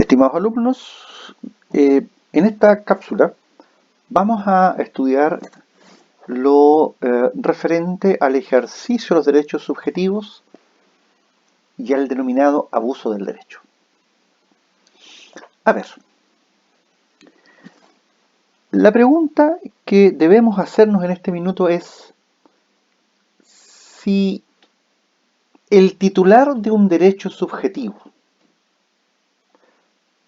Estimados alumnos, en esta cápsula vamos a estudiar lo referente al ejercicio de los derechos subjetivos y al denominado abuso del derecho. A ver, la pregunta que debemos hacernos en este minuto es si el titular de un derecho subjetivo,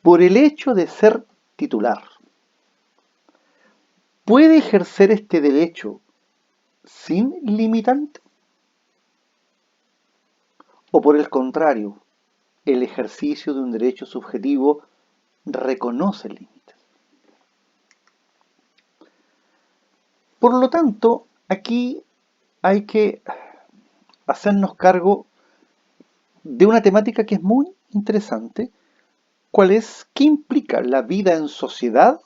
por el hecho de ser titular, puede ejercer este derecho sin limitante, o por el contrario, el ejercicio de un derecho subjetivo reconoce límites. Por lo tanto, aquí hay que hacernos cargo de una temática que es muy interesante, cuál es, qué implica la vida en sociedad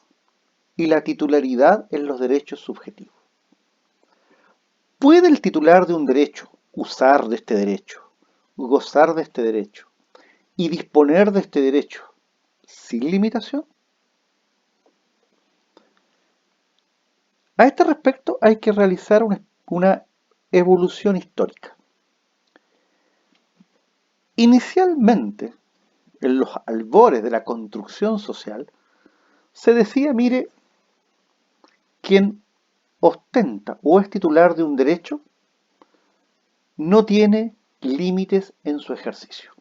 y la titularidad en los derechos subjetivos. ¿Puede el titular de un derecho usar de este derecho, gozar de este derecho y disponer de este derecho sin limitación? A este respecto hay que realizar una evolución histórica. Inicialmente, en los albores de la construcción social, se decía, mire, quien ostenta o es titular de un derecho no tiene límites en su ejercicio.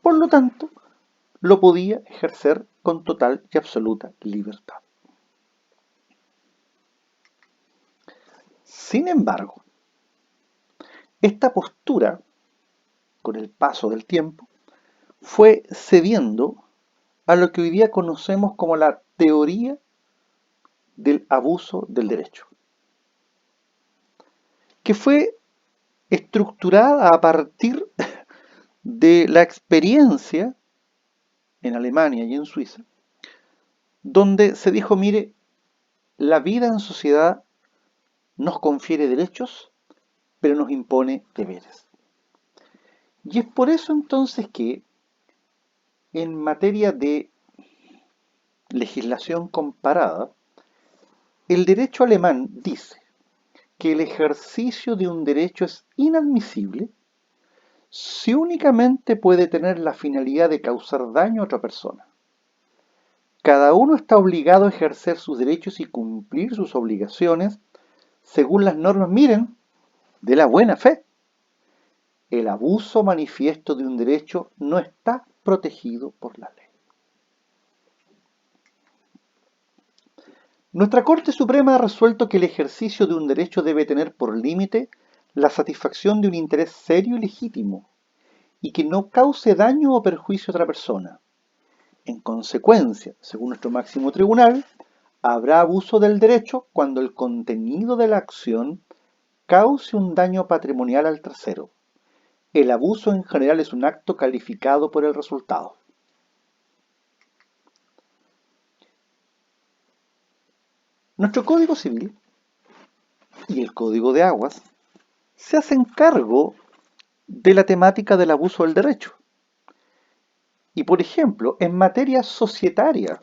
Por lo tanto, lo podía ejercer con total y absoluta libertad. Sin embargo, esta postura, con el paso del tiempo, fue cediendo a lo que hoy día conocemos como la teoría del abuso del derecho, que fue estructurada a partir de la experiencia en Alemania y en Suiza, donde se dijo, mire, la vida en sociedad nos confiere derechos, pero nos impone deberes. Y es por eso entonces que en materia de legislación comparada, el derecho alemán dice que el ejercicio de un derecho es inadmisible si únicamente puede tener la finalidad de causar daño a otra persona. Cada uno está obligado a ejercer sus derechos y cumplir sus obligaciones según las normas, miren, de la buena fe. El abuso manifiesto de un derecho no está protegido por la ley. Nuestra Corte Suprema ha resuelto que el ejercicio de un derecho debe tener por límite la satisfacción de un interés serio y legítimo, y que no cause daño o perjuicio a otra persona. En consecuencia, según nuestro máximo tribunal, habrá abuso del derecho cuando el contenido de la acción cause un daño patrimonial al tercero. El abuso en general es un acto calificado por el resultado. Nuestro Código Civil y el Código de Aguas se hacen cargo de la temática del abuso del derecho. Y por ejemplo, en materia societaria,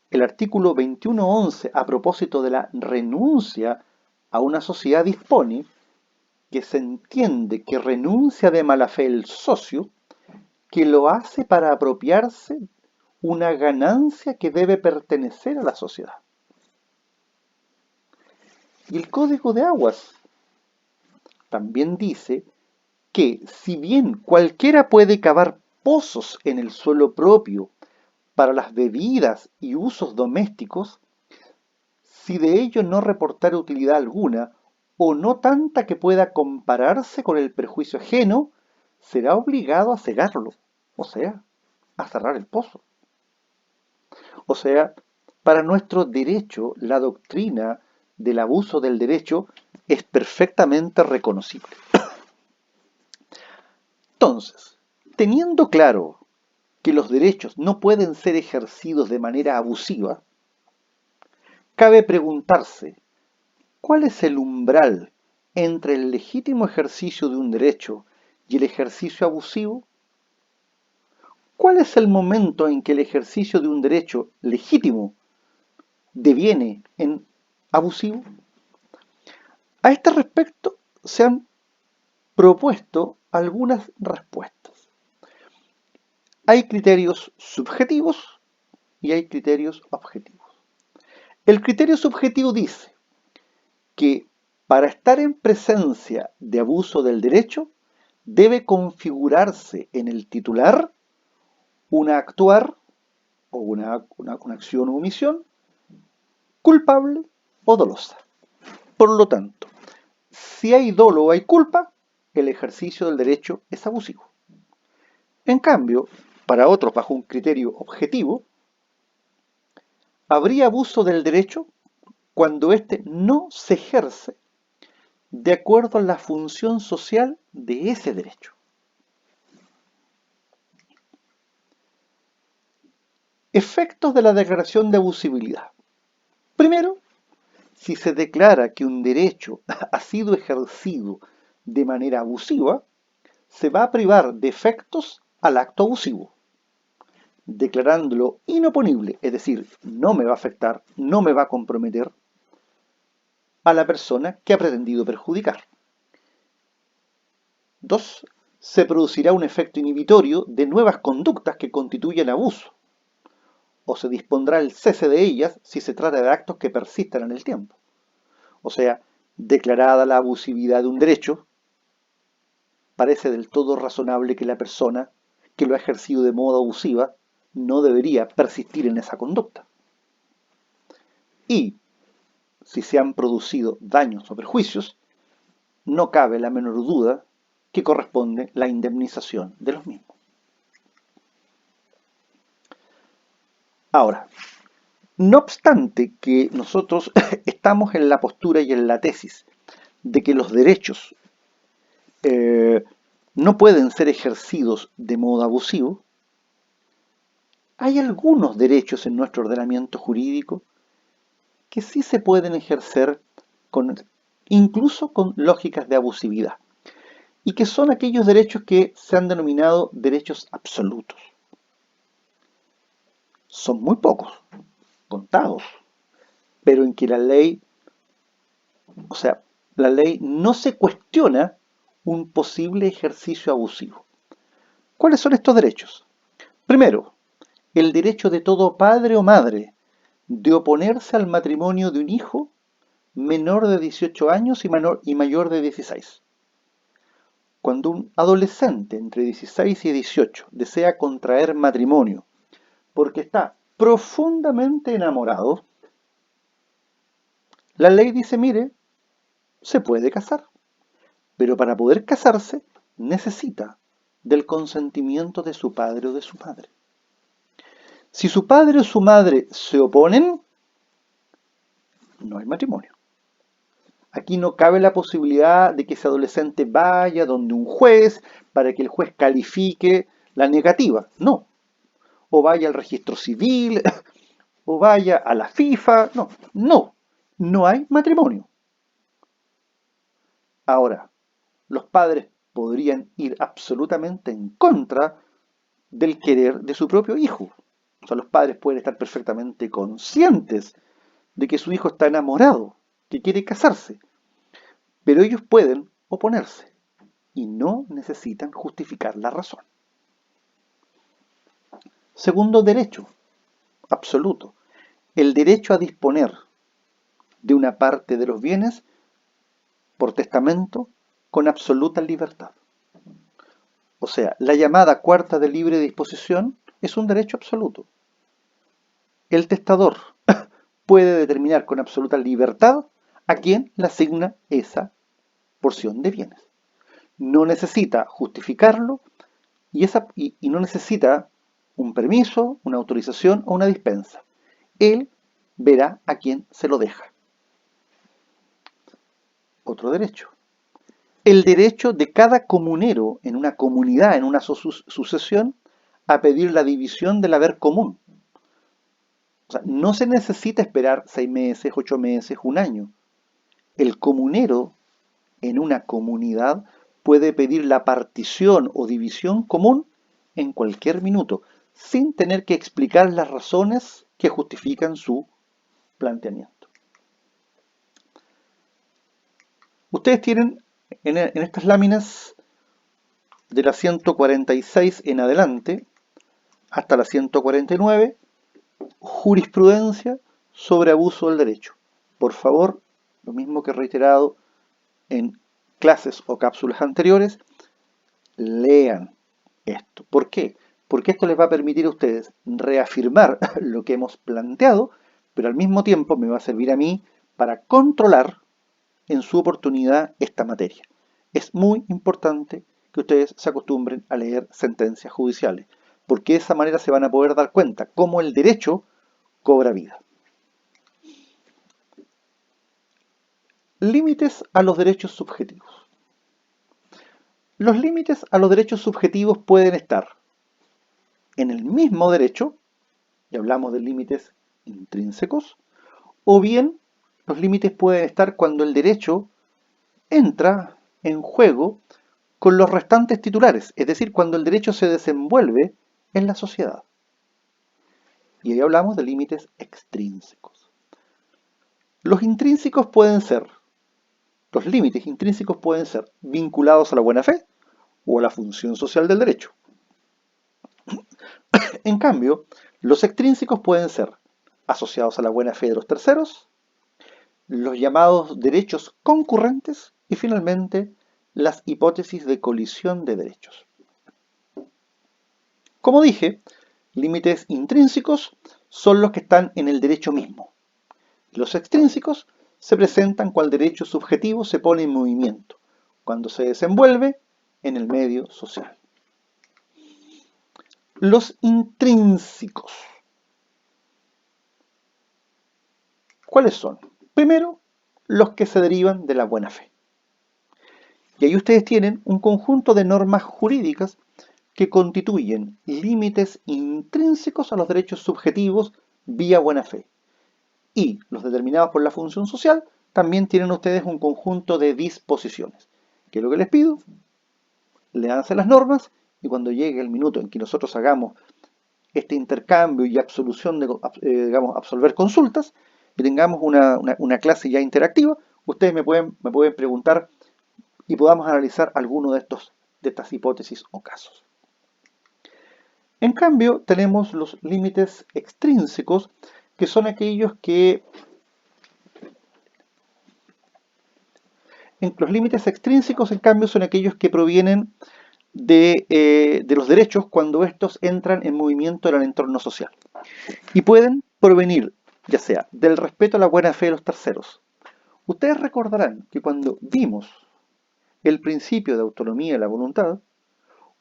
el artículo 21.11, a propósito de la renuncia a una sociedad, dispone que se entiende que renuncia de mala fe el socio que lo hace para apropiarse una ganancia que debe pertenecer a la sociedad. Y el Código de Aguas también dice que si bien cualquiera puede cavar pozos en el suelo propio para las bebidas y usos domésticos, si de ello no reportara utilidad alguna, o no tanta que pueda compararse con el perjuicio ajeno, será obligado a cegarlo, o sea, a cerrar el pozo. O sea, para nuestro derecho, la doctrina del abuso del derecho es perfectamente reconocible. Entonces, teniendo claro que los derechos no pueden ser ejercidos de manera abusiva, cabe preguntarse, ¿cuál es el umbral entre el legítimo ejercicio de un derecho y el ejercicio abusivo? ¿Cuál es el momento en que el ejercicio de un derecho legítimo deviene en abusivo? A este respecto se han propuesto algunas respuestas. Hay criterios subjetivos y hay criterios objetivos. El criterio subjetivo dice que para estar en presencia de abuso del derecho debe configurarse en el titular una actuar o una acción o omisión culpable o dolosa. Por lo tanto, si hay dolo o hay culpa, el ejercicio del derecho es abusivo. En cambio, para otros, bajo un criterio objetivo, habría abuso del derecho cuando éste no se ejerce de acuerdo a la función social de ese derecho. Efectos de la declaración de abusibilidad. Primero, si se declara que un derecho ha sido ejercido de manera abusiva, se va a privar de efectos al acto abusivo, declarándolo inoponible, es decir, no me va a afectar, no me va a comprometer a la persona que ha pretendido perjudicar. 2. Se producirá un efecto inhibitorio de nuevas conductas que constituyen abuso, o se dispondrá el cese de ellas si se trata de actos que persistan en el tiempo. O sea, declarada la abusividad de un derecho, parece del todo razonable que la persona que lo ha ejercido de modo abusiva no debería persistir en esa conducta. Y si se han producido daños o perjuicios, no cabe la menor duda que corresponde la indemnización de los mismos. Ahora, no obstante que nosotros estamos en la postura y en la tesis de que los derechos no pueden ser ejercidos de modo abusivo, hay algunos derechos en nuestro ordenamiento jurídico que sí se pueden ejercer incluso con lógicas de abusividad, y que son aquellos derechos que se han denominado derechos absolutos. Son muy pocos, contados, pero en que la ley no se cuestiona un posible ejercicio abusivo. ¿Cuáles son estos derechos? Primero, el derecho de todo padre o madre de oponerse al matrimonio de un hijo menor de 18 años y mayor de 16. Cuando un adolescente entre 16 y 18 desea contraer matrimonio porque está profundamente enamorado, la ley dice, mire, se puede casar, pero para poder casarse necesita del consentimiento de su padre o de su madre. Si su padre o su madre se oponen, no hay matrimonio. Aquí no cabe la posibilidad de que ese adolescente vaya donde un juez para que el juez califique la negativa. No. O vaya al registro civil, o vaya a la FIFA. No, no. No hay matrimonio. Ahora, los padres podrían ir absolutamente en contra del querer de su propio hijo. O sea, los padres pueden estar perfectamente conscientes de que su hijo está enamorado, que quiere casarse, pero ellos pueden oponerse y no necesitan justificar la razón. Segundo derecho, absoluto, el derecho a disponer de una parte de los bienes por testamento con absoluta libertad. O sea, la llamada cuarta de libre disposición es un derecho absoluto. El testador puede determinar con absoluta libertad a quién le asigna esa porción de bienes. No necesita justificarlo y no necesita un permiso, una autorización o una dispensa. Él verá a quién se lo deja. Otro derecho. El derecho de cada comunero en una comunidad, en una sucesión, a pedir la división del haber común. O sea, no se necesita esperar 6 meses, 8 meses, un año. El comunero en una comunidad puede pedir la partición o división común en cualquier minuto, sin tener que explicar las razones que justifican su planteamiento. Ustedes tienen en estas láminas de la 146 en adelante hasta la 149 jurisprudencia sobre abuso del derecho. Por favor, lo mismo que he reiterado en clases o cápsulas anteriores, lean esto. ¿Por qué? Porque esto les va a permitir a ustedes reafirmar lo que hemos planteado, pero al mismo tiempo me va a servir a mí para controlar en su oportunidad esta materia. Es muy importante que ustedes se acostumbren a leer sentencias judiciales, porque de esa manera se van a poder dar cuenta cómo el derecho cobra vida. Límites a los derechos subjetivos. Los límites a los derechos subjetivos pueden estar en el mismo derecho, y hablamos de límites intrínsecos, o bien los límites pueden estar cuando el derecho entra en juego con los restantes titulares, es decir, cuando el derecho se desenvuelve en la sociedad. Y ahí hablamos de límites extrínsecos. Los intrínsecos pueden ser, los límites intrínsecos pueden ser vinculados a la buena fe o a la función social del derecho. En cambio, los extrínsecos pueden ser asociados a la buena fe de los terceros, los llamados derechos concurrentes y finalmente las hipótesis de colisión de derechos. Como dije, límites intrínsecos son los que están en el derecho mismo. Los extrínsecos se presentan cuando el derecho subjetivo se pone en movimiento, cuando se desenvuelve en el medio social. Los intrínsecos. ¿Cuáles son? Primero, los que se derivan de la buena fe. Y ahí ustedes tienen un conjunto de normas jurídicas que constituyen límites intrínsecos a los derechos subjetivos vía buena fe. Y los determinados por la función social también tienen ustedes un conjunto de disposiciones. ¿Qué es lo que les pido? Léanse las normas y cuando llegue el minuto en que nosotros hagamos este intercambio y absolución de, digamos, absolver consultas y tengamos una clase ya interactiva, ustedes me pueden preguntar y podamos analizar alguno de estas hipótesis o casos. En cambio, tenemos los límites extrínsecos, que son aquellos que... Los límites extrínsecos, en cambio, son aquellos que provienen de los derechos cuando estos entran en movimiento en el entorno social. Y pueden provenir, ya sea, del respeto a la buena fe de los terceros. Ustedes recordarán que cuando vimos el principio de autonomía de la voluntad,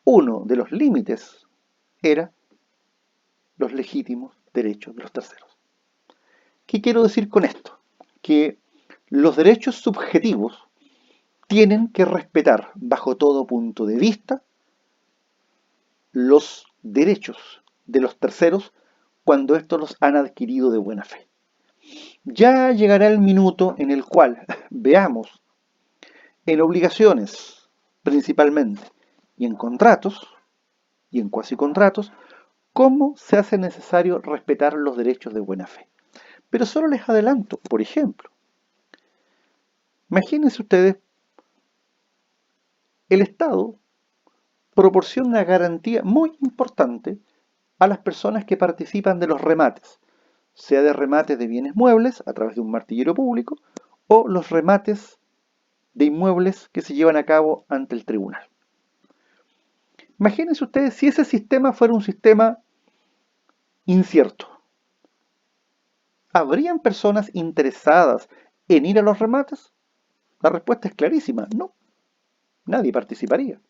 uno de los límites era los legítimos derechos de los terceros. ¿Qué quiero decir con esto? Que los derechos subjetivos tienen que respetar, bajo todo punto de vista, los derechos de los terceros cuando estos los han adquirido de buena fe. Ya llegará el minuto en el cual veamos en obligaciones principalmente y en contratos y en cuasicontratos cómo se hace necesario respetar los derechos de buena fe. Pero solo les adelanto, por ejemplo, imagínense ustedes, el Estado proporciona una garantía muy importante a las personas que participan de los remates, sea de remates de bienes muebles a través de un martillero público o los remates de inmuebles que se llevan a cabo ante el tribunal. Imagínense ustedes si ese sistema fuera un sistema incierto. ¿Habrían personas interesadas en ir a los remates? La respuesta es clarísima, no. Nadie participaría.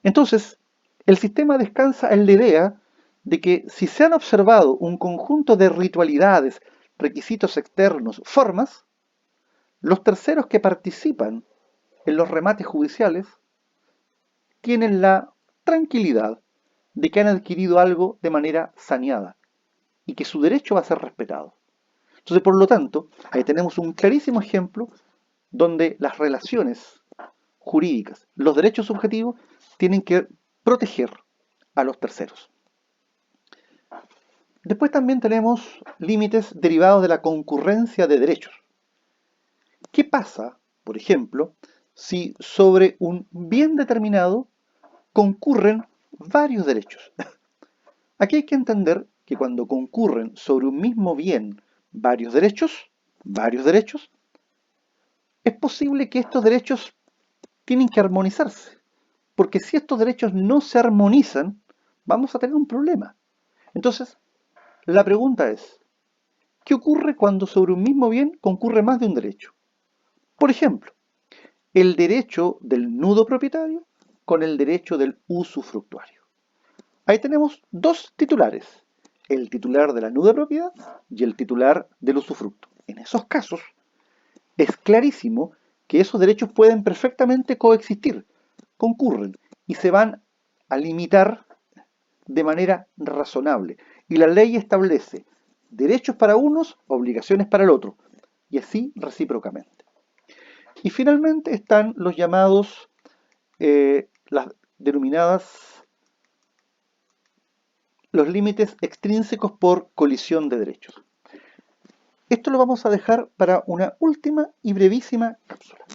Entonces, el sistema descansa en la idea de que si se han observado un conjunto de ritualidades, requisitos externos, formas, los terceros que participan en los remates judiciales tienen la tranquilidad de que han adquirido algo de manera saneada y que su derecho va a ser respetado. Entonces, por lo tanto, ahí tenemos un clarísimo ejemplo donde las relaciones jurídicas, los derechos subjetivos, tienen que proteger a los terceros. Después también tenemos límites derivados de la concurrencia de derechos. ¿Qué pasa, por ejemplo, si sobre un bien determinado concurren varios derechos? Aquí hay que entender que cuando concurren sobre un mismo bien varios derechos, es posible que estos derechos tienen que armonizarse, porque si estos derechos no se armonizan, vamos a tener un problema. Entonces, la pregunta es, ¿qué ocurre cuando sobre un mismo bien concurre más de un derecho? Por ejemplo, el derecho del nudo propietario con el derecho del usufructuario. Ahí tenemos dos titulares, el titular de la nuda propiedad y el titular del usufructo. En esos casos, es clarísimo que esos derechos pueden perfectamente coexistir, concurren y se van a limitar de manera razonable. Y la ley establece derechos para unos, obligaciones para el otro, y así recíprocamente. Y finalmente están los llamados, las denominadas, los límites extrínsecos por colisión de derechos. Esto lo vamos a dejar para una última y brevísima cápsula.